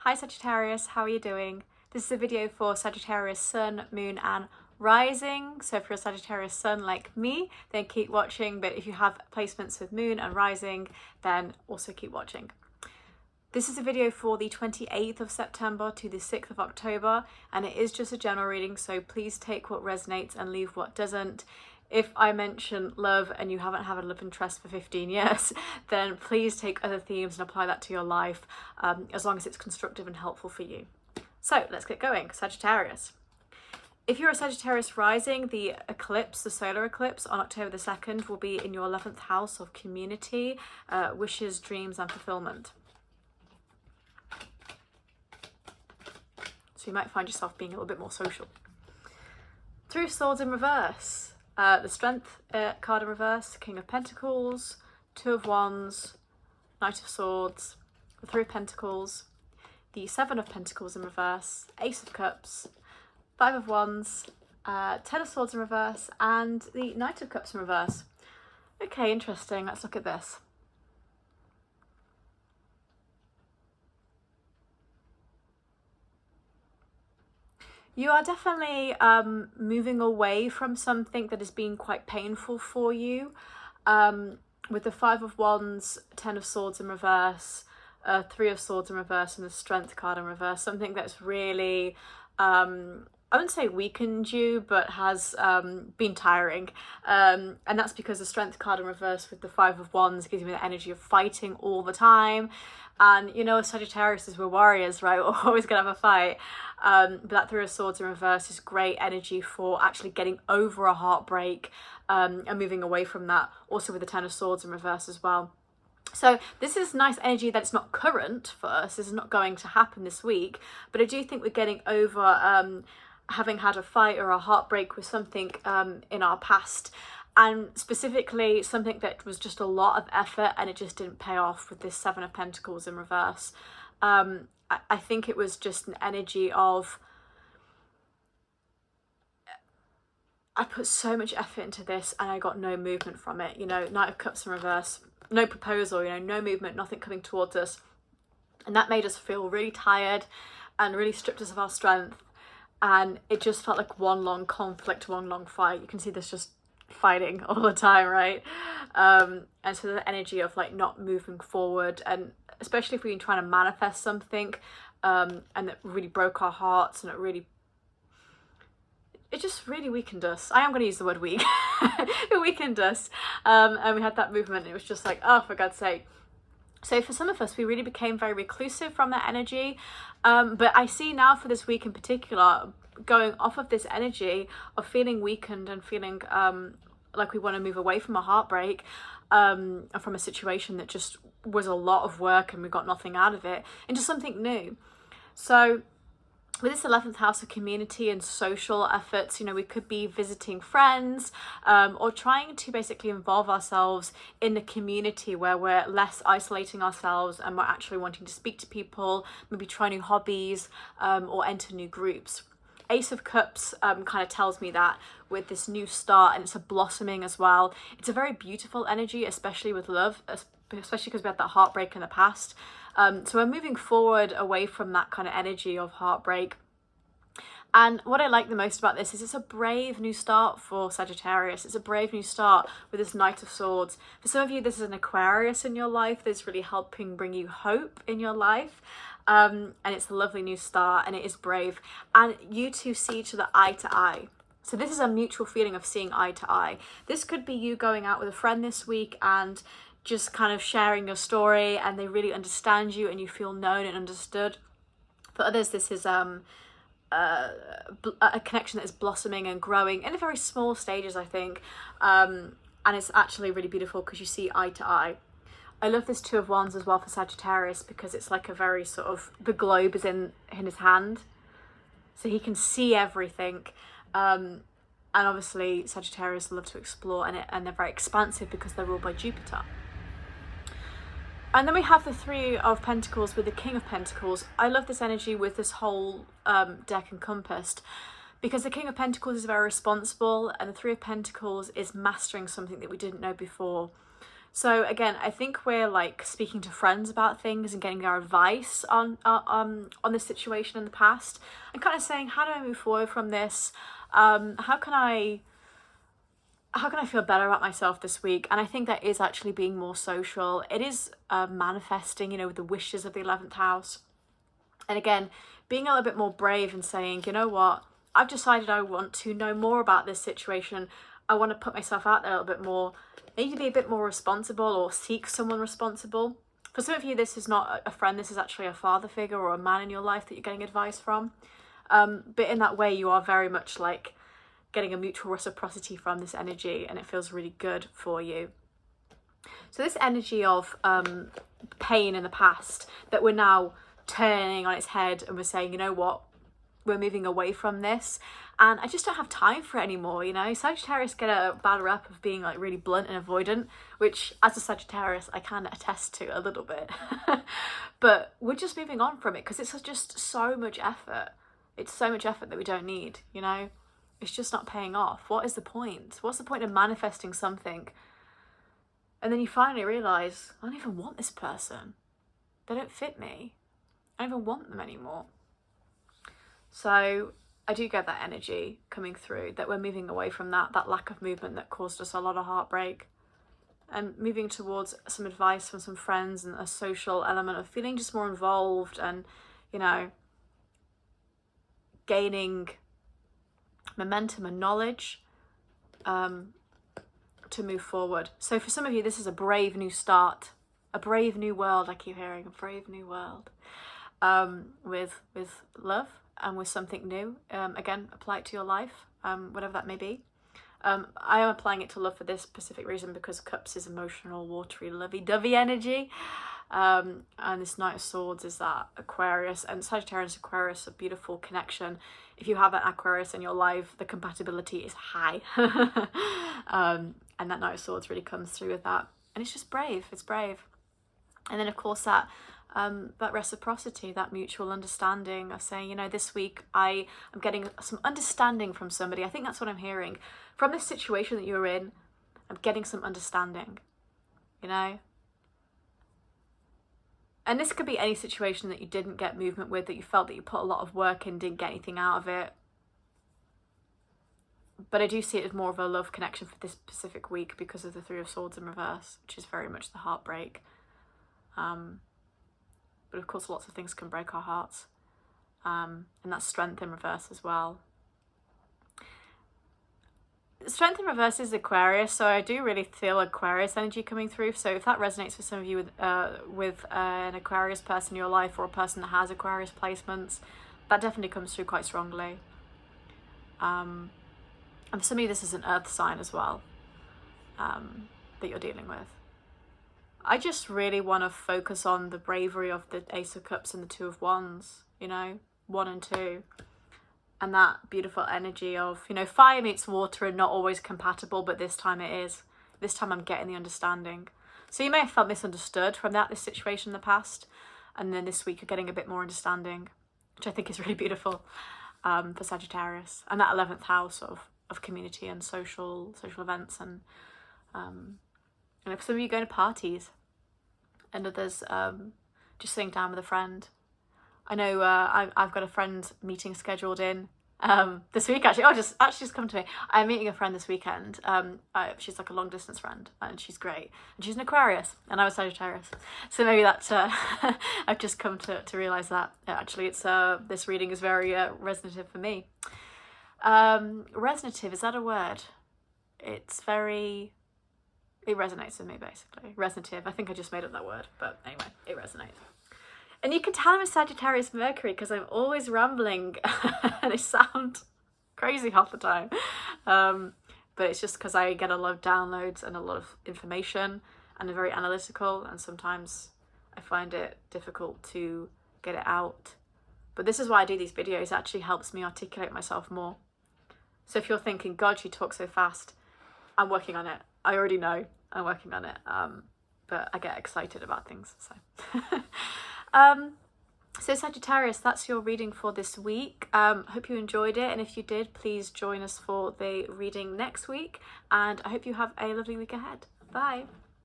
Hi Sagittarius, how are you doing? This is a video for Sagittarius Sun, Moon and Rising. So if you're a Sagittarius Sun like me, then keep watching. But if you have placements with Moon and Rising, then also keep watching. This is a video for the 28th of September to the 6th of October, and it is just a general reading, so please take what resonates and leave what doesn't. If I mention love and you haven't had a love interest for 15 years, then please take other themes and apply that to your life, as long as it's constructive and helpful for you. So let's get going. Sagittarius. If you're a Sagittarius rising, the eclipse, the solar eclipse on October the 2nd will be in your 11th house of community, wishes, dreams and fulfillment. So you might find yourself being a little bit more social. Three of Swords in reverse. The Strength card in reverse, King of Pentacles, Two of Wands, Knight of Swords, the Three of Pentacles, the Seven of Pentacles in reverse, Ace of Cups, Five of Wands, Ten of Swords in reverse, and the Knight of Cups in reverse. Okay, interesting. Let's look at this. You are definitely moving away from something that has been quite painful for you. With the Five of Wands, Ten of Swords in reverse, Three of Swords in reverse, and the Strength card in reverse. Something that's really, I wouldn't say weakened you, but has been tiring. And that's because the Strength card in reverse with the Five of Wands gives you the energy of fighting all the time. And you know, Sagittarius is we're warriors, right? We're always gonna have a fight. But that Three of Swords in reverse is great energy for actually getting over a heartbreak and moving away from that. Also with the Ten of Swords in reverse as well. So this is nice energy that's not current for us. This is not going to happen this week. But I do think we're getting over having had a fight or a heartbreak with something in our past. And specifically something that was just a lot of effort and it just didn't pay off with this Seven of Pentacles in reverse. I think it was just an energy of, I put so much effort into this and I got no movement from it. You know, Knight of Cups in reverse, no proposal, you know, no movement, nothing coming towards us. And that made us feel really tired and really stripped us of our strength. And it just felt like one long conflict, one long fight. You can see this just fighting all the time, right? And so the energy of like not moving forward, and especially if we've been trying to manifest something and it really broke our hearts and it just really weakened us. I am going to use the word weak. It weakened us, and we had that movement and it was just like, oh, for God's sake. So for some of us, we really became very reclusive from that energy, but I see now for this week in particular, going off of this energy of feeling weakened and feeling like we want to move away from a heartbreak, and from a situation that just was a lot of work and we got nothing out of it, into something new. So with this 11th house of community and social efforts, you know, we could be visiting friends or trying to basically involve ourselves in the community where we're less isolating ourselves and we're actually wanting to speak to people, maybe try new hobbies or enter new groups. Ace of Cups kind of tells me that with this new start, and it's a blossoming as well. It's a very beautiful energy, especially with love, especially because we had that heartbreak in the past. So we're moving forward away from that kind of energy of heartbreak. And what I like the most about this is it's a brave new start for Sagittarius. It's a brave new start with this Knight of Swords. For some of you, this is an Aquarius in your life that's really helping bring you hope in your life. And it's a lovely new start and it is brave. And you two see each other eye to eye. So this is a mutual feeling of seeing eye to eye. This could be you going out with a friend this week and just kind of sharing your story and they really understand you and you feel known and understood. For others, this is a connection that is blossoming and growing in the very small stages, I think. And it's actually really beautiful because you see eye to eye. I love this Two of Wands as well for Sagittarius because it's like a very sort of, the globe is in his hand. So he can see everything. And obviously Sagittarius love to explore and they're very expansive because they're ruled by Jupiter. And then we have the Three of Pentacles with the King of Pentacles. I love this energy with this whole deck encompassed because the King of Pentacles is very responsible and the Three of Pentacles is mastering something that we didn't know before. So again, I think we're like speaking to friends about things and getting their advice on this situation in the past, and kind of saying, how do I move forward from this? How can I feel better about myself this week? And I think that is actually being more social. It is manifesting, you know, with the wishes of the 11th house. And again, being a little bit more brave and saying, you know what, I've decided I want to know more about this situation. I want to put myself out there a little bit more. I need to be a bit more responsible, or seek someone responsible. For some of you, this is not a friend, this is actually a father figure or a man in your life that you're getting advice from. But in that way, you are very much like getting a mutual reciprocity from this energy, and it feels really good for you. So this energy of pain in the past that we're now turning on its head, and we're saying, you know what, we're moving away from this, and I just don't have time for it anymore. You know, Sagittarius get a bad rep of being like really blunt and avoidant, which as a Sagittarius I can attest to a little bit. But we're just moving on from it because it's just so much effort. It's so much effort that we don't need, you know. It's just not paying off. What is the point? What's the point of manifesting something and then you finally realise, I don't even want this person. They don't fit me. I don't even want them anymore. So I do get that energy coming through, that we're moving away from that lack of movement that caused us a lot of heartbreak, and moving towards some advice from some friends and a social element of feeling just more involved and, you know, gaining momentum and knowledge to move forward. So for some of you, this is a brave new start, a brave new world. I keep hearing a brave new world, with love and with something new. Again, apply it to your life, whatever that may be. I am applying it to love for this specific reason because Cups is emotional, watery, lovey-dovey energy. And this Knight of Swords is that Aquarius, and Sagittarius Aquarius, a beautiful connection. If you have an Aquarius in your life, the compatibility is high. And that Knight of Swords really comes through with that. And it's just brave, it's brave. And then of course that reciprocity, that mutual understanding of saying, you know, this week I am getting some understanding from somebody. I think that's what I'm hearing. From this situation that you're in, I'm getting some understanding, you know? And this could be any situation that you didn't get movement with, that you felt that you put a lot of work in, didn't get anything out of it. But I do see it as more of a love connection for this specific week because of the Three of Swords in reverse, which is very much the heartbreak. But of course, lots of things can break our hearts. And that's strength in reverse as well. Strength in reverse is Aquarius, so I do really feel Aquarius energy coming through. So if that resonates for some of you with an Aquarius person in your life, or a person that has Aquarius placements, that definitely comes through quite strongly. And for some of you, this is an earth sign as well, that you're dealing with. I just really want to focus on the bravery of the Ace of Cups and the Two of Wands, you know, 1 and 2. And that beautiful energy of, you know, fire meets water and not always compatible, but this time it is. This time I'm getting the understanding. So you may have felt misunderstood from this situation in the past, and then this week you're getting a bit more understanding, which I think is really beautiful for Sagittarius. And that 11th house of community and social events, and for some of you going to parties, and others just sitting down with a friend. I know I've got a friend meeting scheduled in this week, actually. Oh, just come to me. I'm meeting a friend this weekend. She's like a long distance friend, and she's great. And she's an Aquarius, and I was Sagittarius. So maybe that's I've just come to realise that. Actually, it's this reading is very resonative for me. Resonative, is that a word? It's very... It resonates with me, basically. Resonative. I think I just made up that word, but anyway, it resonates. And you can tell I'm a Sagittarius Mercury because I'm always rambling and I sound crazy half the time. But it's just because I get a lot of downloads and a lot of information, and I'm very analytical, and sometimes I find it difficult to get it out. But this is why I do these videos. It actually helps me articulate myself more. So if you're thinking, God, she talks so fast, I'm working on it. I already know I'm working on it. But I get excited about things, so... So Sagittarius, that's your reading for this week. Hope you enjoyed it, and if you did, please join us for the reading next week, and I hope you have a lovely week ahead. Bye.